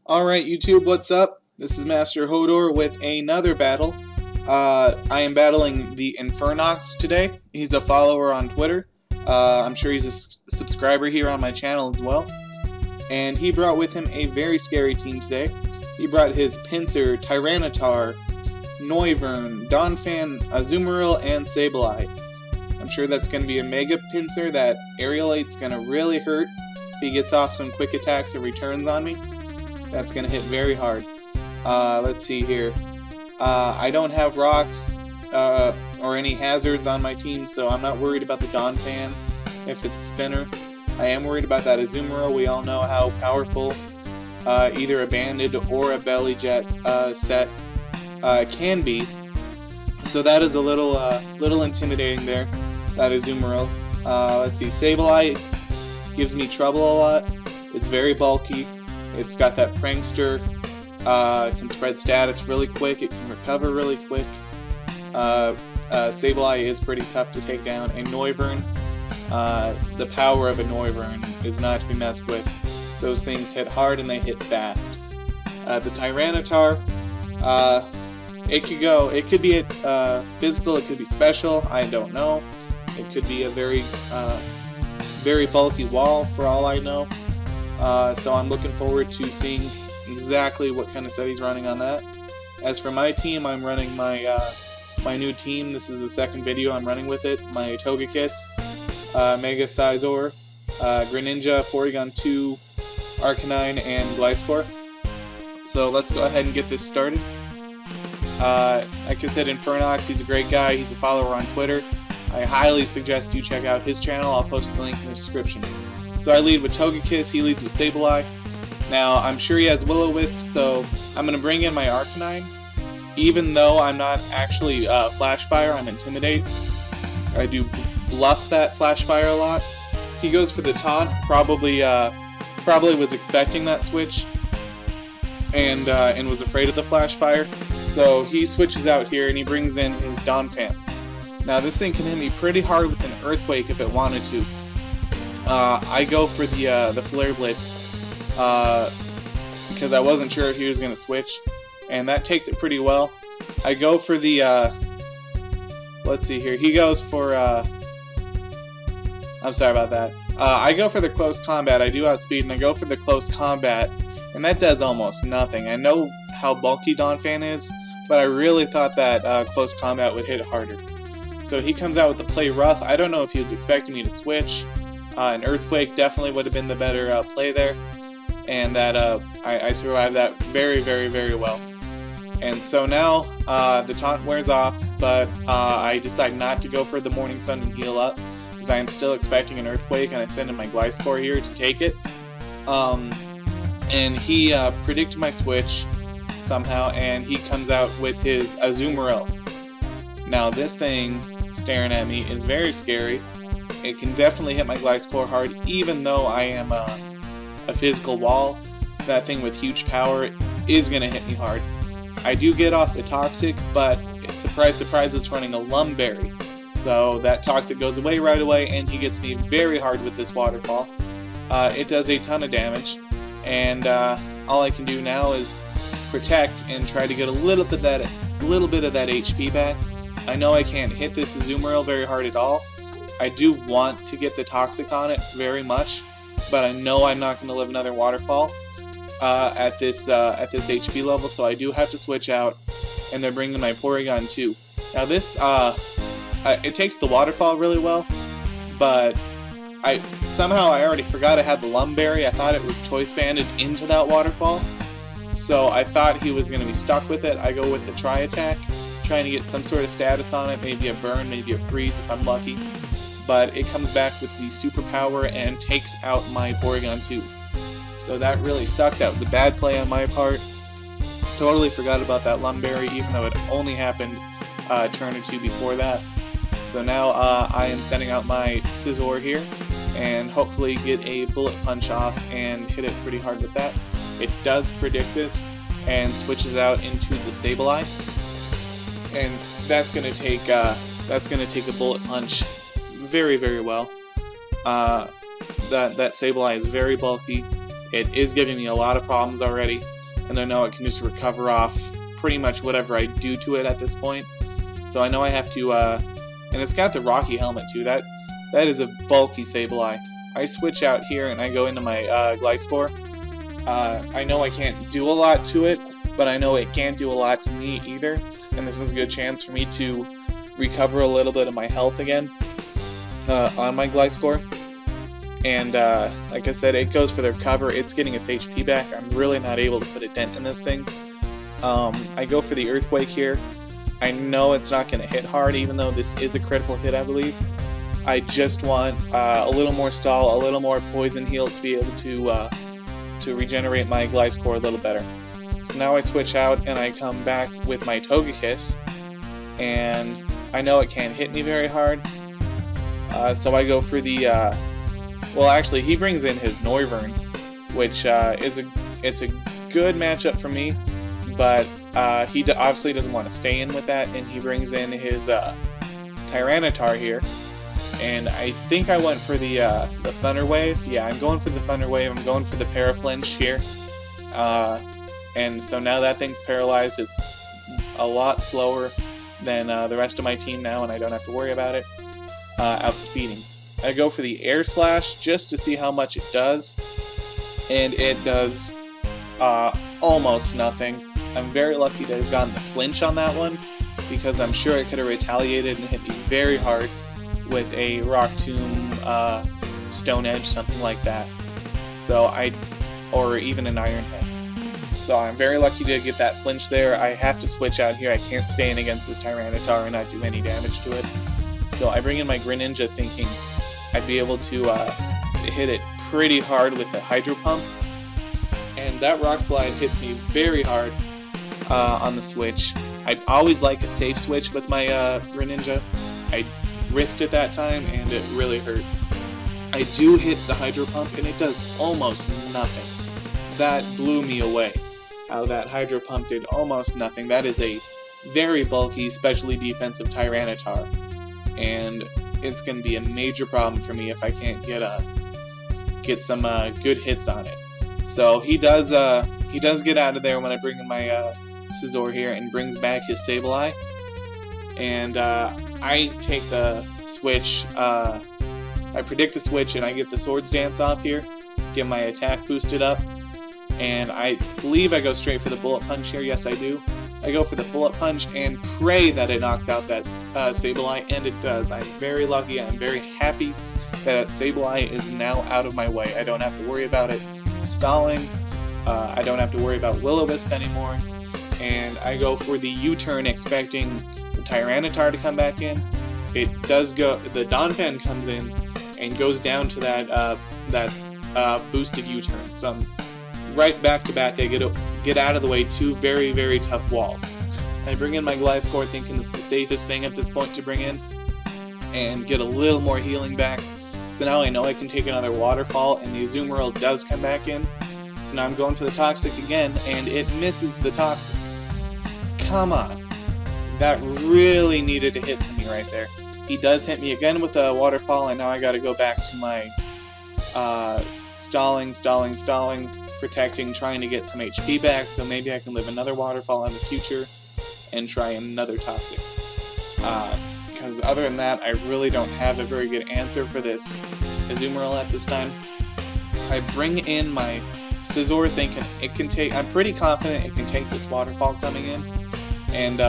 Alright YouTube, what's up? This is MasterHodor with another battle. I am battling the Infernox today. He's a follower on Twitter. I'm sure he's a subscriber here on my channel as well. And he brought with him a very scary team today. He brought his Pinsir, Tyranitar, Noivern, Donphan, Azumarill, and Sableye. I'm sure that's going to be a Mega Pinsir that Aerial 8's going to really hurt if he gets off some quick attacks or returns on me. That's going to hit very hard. Let's see here. I don't have rocks or any hazards on my team, so I'm not worried about the Donphan if it's a spinner. I am worried about that Azumarill. We all know how powerful either a Banded or a Belly Jet set can be. So that is a little intimidating there, that Azumarill. Let's see, Sableye gives me trouble a lot. It's very bulky. It's got that Prankster, can spread status really quick, it can recover really quick. Sableye is pretty tough to take down, and Noivern, the power of a Noivern is not to be messed with. Those things hit hard and they hit fast. The Tyranitar, it could be physical, it could be special, I don't know. It could be a very bulky wall for all I know. So I'm looking forward to seeing exactly what kind of set he's running on that. As for my team, I'm running my new team. This is the second video I'm running with it. My Togekiss, Mega Sizor, Greninja, Porygon 2, Arcanine, and Gliscor. So let's go ahead and get this started. Like I said, Infernox, he's a great guy. He's a follower on Twitter. I highly suggest you check out his channel. I'll post the link in the description. So I lead with Togekiss, he leads with Sableye. Now, I'm sure he has Will-O-Wisp, so I'm going to bring in my Arcanine. Even though I'm not actually Flash Fire, I'm Intimidate. I do bluff that Flash Fire a lot. He goes for the taunt, probably was expecting that switch, and was afraid of the Flash Fire. So he switches out here and he brings in his Donphan. Now this thing can hit me pretty hard with an Earthquake if it wanted to. I go for the Flare Blitz because I wasn't sure if he was going to switch, and that takes it pretty well. I go for the, let's see here, he goes for, I'm sorry about that. I go for the Close Combat, I do outspeed, and I go for the Close Combat, and that does almost nothing. I know how bulky Donphan is, but I really thought that Close Combat would hit harder. So he comes out with the Play Rough. I don't know if he was expecting me to switch. An Earthquake definitely would have been the better play there, and that I survived that very, very, very well. And so now the taunt wears off, but I decide not to go for the Morning Sun and heal up, because I am still expecting an Earthquake, and I send in my Gliscor here to take it. And he predicted my switch somehow, and he comes out with his Azumarill. Now this thing staring at me is very scary. It can definitely hit my Gliscor hard, even though I am a physical wall. That thing with huge power is going to hit me hard. I do get off the Toxic, but surprise, surprise, it's running a Lumberry. So that Toxic goes away right away, and he gets me very hard with this Waterfall. It does a ton of damage, and all I can do now is protect and try to get a little bit of that HP back. I know I can't hit this Azumarill very hard at all. I do want to get the Toxic on it very much, but I know I'm not going to live another Waterfall at this HP level, so I do have to switch out, and they're bringing my Porygon 2. Now this, it takes the Waterfall really well, but somehow I already forgot I had the Lumberry. I thought it was Choice Banded into that Waterfall, so I thought he was going to be stuck with it. I go with the Tri-Attack, trying to get some sort of status on it, maybe a Burn, maybe a Freeze if I'm lucky. But it comes back with the superpower and takes out my Porygon 2. So that really sucked. That was a bad play on my part. Totally forgot about that Lumberry, even though it only happened a turn or two before that. So now I am sending out my Scizor here, and hopefully get a Bullet Punch off and hit it pretty hard with that. It does predict this, and switches out into the Sableye. And that's gonna take a Bullet Punch very, very well. That Sableye is very bulky. It is giving me a lot of problems already. and I know it can just recover off pretty much whatever I do to it at this point. So I know I have to, and it's got the Rocky helmet too. That is a bulky Sableye. I switch out here and I go into my Gliscor. I know I can't do a lot to it, but I know it can't do a lot to me either, and this is a good chance for me to recover a little bit of my health again on my Gliscor. And like I said, it goes for the recover. It's getting its HP back. I'm really not able to put a dent in this thing. I go for the Earthquake here. I know it's not going to hit hard, even though this is a critical hit, I believe. I just want a little more stall, a little more poison heal to be able to regenerate my Gliscor a little better. So now I switch out and I come back with my Togekiss, and I know it can't hit me very hard. So I go for the well, actually, he brings in his Noivern, which it's a good matchup for me, but he obviously doesn't want to stay in with that, and he brings in his Tyranitar here. And I think I went for the Thunder Wave. Yeah, I'm going for the Thunder Wave. I'm going for the Paraflinch here. And so now that thing's paralyzed. It's a lot slower than the rest of my team now, and I don't have to worry about it outspeeding. I go for the Air Slash just to see how much it does, and it does almost nothing. I'm very lucky to have gotten the flinch on that one, because I'm sure it could have retaliated and hit me very hard with a Rock Tomb, Stone Edge, something like that. So or even an Iron Head. So I'm very lucky to get that flinch there. I have to switch out here. I can't stay in against this Tyranitar and not do any damage to it. So I bring in my Greninja thinking I'd be able to hit it pretty hard with the Hydro Pump. And that Rock Slide hits me very hard on the switch. I always like a safe switch with my Greninja. I risked it that time and it really hurt. I do hit the Hydro Pump and it does almost nothing. That blew me away. How that Hydro Pump did almost nothing. That is a very bulky, specially defensive Tyranitar, and it's going to be a major problem for me if I can't get some good hits on it. So he does get out of there when I bring in my Scizor here and brings back his Sableye, and I take the switch. I predict the switch and I get the Swords Dance off here, get my attack boosted up. And I believe I go straight for the Bullet Punch here. Yes, I do. I go for the Bullet Punch and pray that it knocks out that Sableye, and it does. I'm very lucky. I'm very happy that Sableye is now out of my way. I don't have to worry about it stalling. I don't have to worry about Will-O-Wisp anymore. And I go for the U-turn expecting the Tyranitar to come back in. It does go. The Donphan comes in and goes down to that boosted U-turn. So I'm right back to back. I get out of the way two very, very tough walls. I bring in my Gliscor thinking it's the safest thing at this point to bring in and get a little more healing back. So now I know I can take another Waterfall, and the Azumarill does come back in. So now I'm going for the Toxic again, and it misses the Toxic. Come on. That really needed to hit me right there. He does hit me again with a Waterfall, and now I gotta go back to my stalling, protecting, trying to get some HP back, so maybe I can live another Waterfall in the future and try another Toxic. Because other than that, I really don't have a very good answer for this Azumarill at this time. I bring in my Scizor thinking it can take, I'm pretty confident it can take this Waterfall coming in, and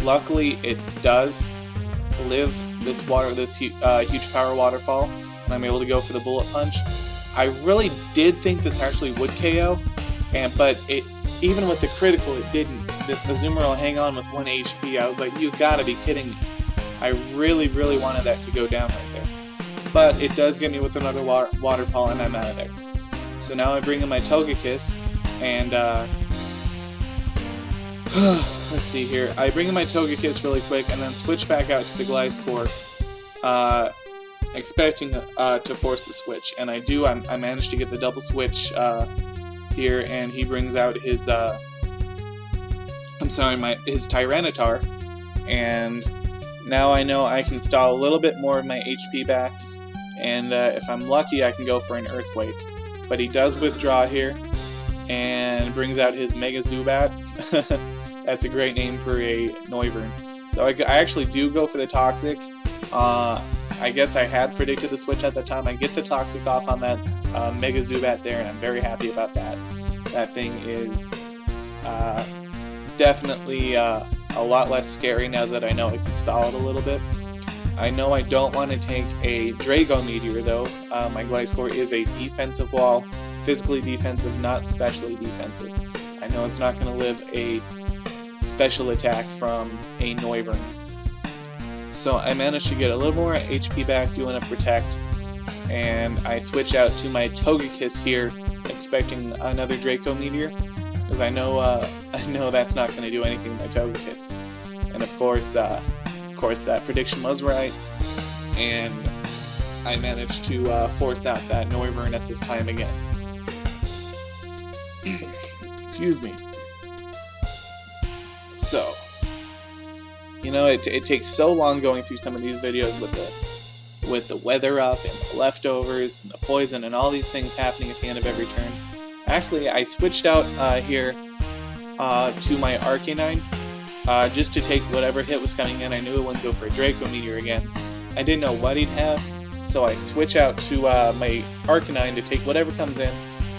luckily it does live this huge power Waterfall, and I'm able to go for the Bullet Punch. I really did think this actually would KO, but even with the critical, it didn't. This Azumarill hang on with 1 HP. I was like, you gotta be kidding me. I really, really wanted that to go down right there. But it does get me with another Waterfall, and I'm out of there. So now I bring in my Togekiss, and let's see here. I bring in my Togekiss really quick, and then switch back out to the Gliscor, expecting to force the switch, and I do. I managed to get the double switch here, and he brings out his his Tyranitar, and now I know I can stall a little bit more of my HP back, and if I'm lucky I can go for an Earthquake. But he does withdraw here, and brings out his Mega Zubat. That's a great name for a Noivern. So I actually do go for the Toxic. I guess I had predicted the switch at the time. I get the Toxic off on that Mega Zubat there, and I'm very happy about that. That thing is definitely a lot less scary now that I know I can stall it a little bit. I know I don't want to take a Draco Meteor though. My Gliscor is a defensive wall, physically defensive, not specially defensive. I know it's not going to live a special attack from a Noivern. So I managed to get a little more HP back doing a Protect, and I switch out to my Togekiss here, expecting another Draco Meteor, because I know that's not going to do anything to my Togekiss. And of course that prediction was right, and I managed to force out that Noivern at this time again. Excuse me. So, you know, it takes so long going through some of these videos with the weather up and the leftovers and the poison and all these things happening at the end of every turn. Actually, I switched out here to my Arcanine just to take whatever hit was coming in. I knew it wouldn't go for a Draco Meteor again. I didn't know what he'd have, so I switch out to my Arcanine to take whatever comes in,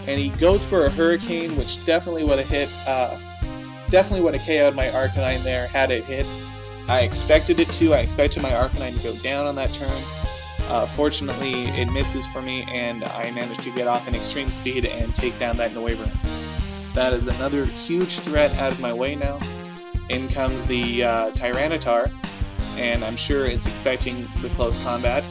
and he goes for a Hurricane, which definitely would have hit. Definitely would have KO'd my Arcanine there had it hit. I expected it to. I expected my Arcanine to go down on that turn. Fortunately, it misses for me, and I managed to get off in extreme speed and take down that Noivern. That is another huge threat out of my way now. In comes the Tyranitar, and I'm sure it's expecting the close combat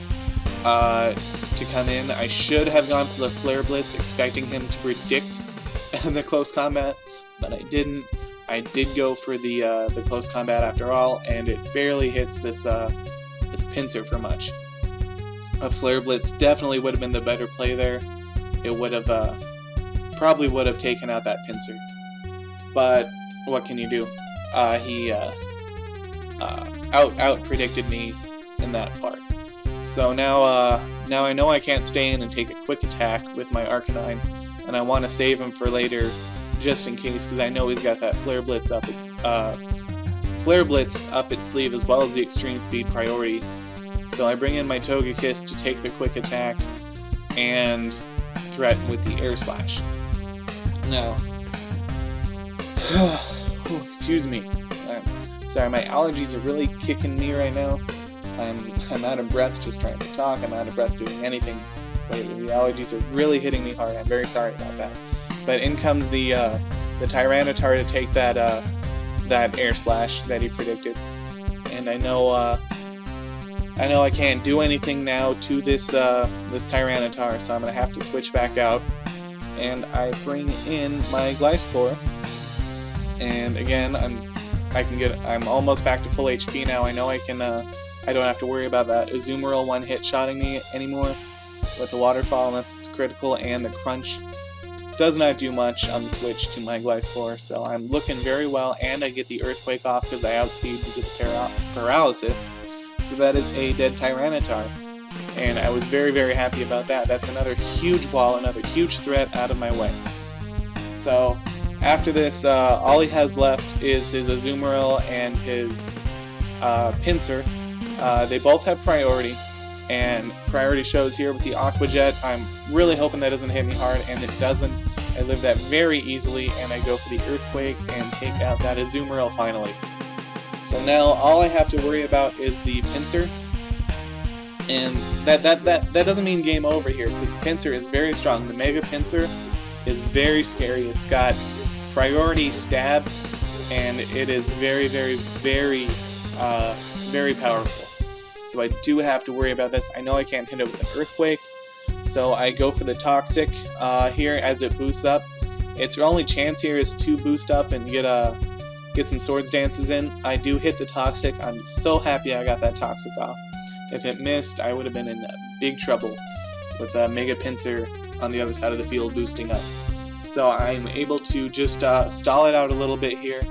to come in. I should have gone for the Flare Blitz, expecting him to predict the close combat, but I didn't. I did go for the close combat after all, and it barely hits this Pinsir for much. A Flare Blitz definitely would have been the better play there. It would have probably would have taken out that Pinsir. But what can you do? He out predicted me in that part. So now I know I can't stay in and take a quick attack with my Arcanine, and I want to save him for later, just in case, because I know he's got that Flare Blitz up its sleeve, as well as the extreme speed priority. So I bring in my Togekiss to take the quick attack and threaten with the Air Slash. Now, excuse me. I'm sorry, my allergies are really kicking me right now. I'm out of breath just trying to talk. I'm out of breath doing anything lately. The allergies are really hitting me hard. I'm very sorry about that. But in comes the Tyranitar to take that Air Slash that he predicted, and I know I can't do anything now to this Tyranitar, so I'm gonna have to switch back out, and I bring in my Gliscor, and again I'm almost back to full HP now. I know I don't have to worry about that Azumarill one-hit shotting me anymore with the Waterfall unless it's critical, and the Crunch does not do much on the switch to my Gliscor, so I'm looking very well, and I get the Earthquake off because I outspeed to get the Paralysis. So that is a dead Tyranitar, and I was very, very happy about that. That's another huge wall, another huge threat out of my way. So after this, all he has left is his Azumarill and his Pinsir. They both have priority, and priority shows here with the Aqua Jet. I'm really hoping that doesn't hit me hard, and it doesn't. I live that very easily, and I go for the Earthquake and take out that Azumarill finally. So now all I have to worry about is the Pinsir, and that doesn't mean game over here, because the Pinsir is very strong. The Mega Pinsir is very scary. It's got priority stab, and it is very, very, very, very powerful. So I do have to worry about this. I know I can't hit it with an Earthquake, so I go for the Toxic here as it boosts up. Its only chance here is to boost up and get some Swords Dances in. I do hit the Toxic. I'm so happy I got that Toxic off. If it missed, I would have been in big trouble with Mega Pinsir on the other side of the field boosting up. So I'm able to just stall it out a little bit here.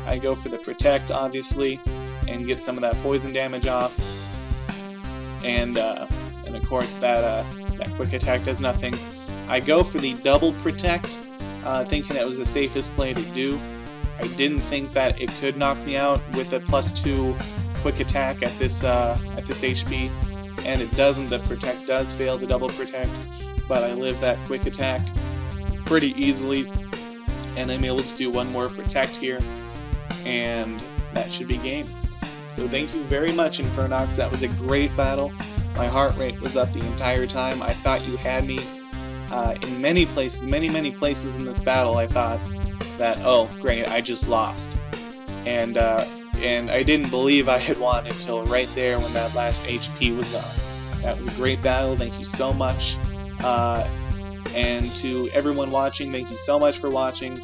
I go for the Protect, obviously, and get some of that poison damage off. And of course that Quick Attack does nothing. I go for the double Protect thinking it was the safest play to do. I didn't think that it could knock me out with a +2 quick attack at this HP, and it doesn't. The protect does fail the double protect, but I live that quick attack pretty easily, and I'm able to do one more protect here, and that should be game. So thank you very much, Infernox. That was a great battle. My heart rate was up the entire time. I thought you had me in many places, many places in this battle. I thought that, oh great, I just lost, and I didn't believe I had won until right there when that last HP was gone. That was a great battle. Thank you so much, and to everyone watching, thank you so much for watching.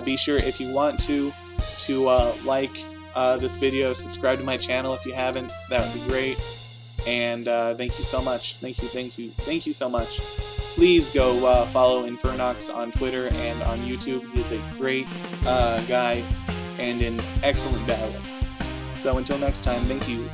Be sure, if you want to like this video, subscribe to my channel if you haven't. That would be great. And thank you so much. Thank you so much. Please go follow Infernox on Twitter and on YouTube. He is a great guy and an excellent battler. So until next time, thank you.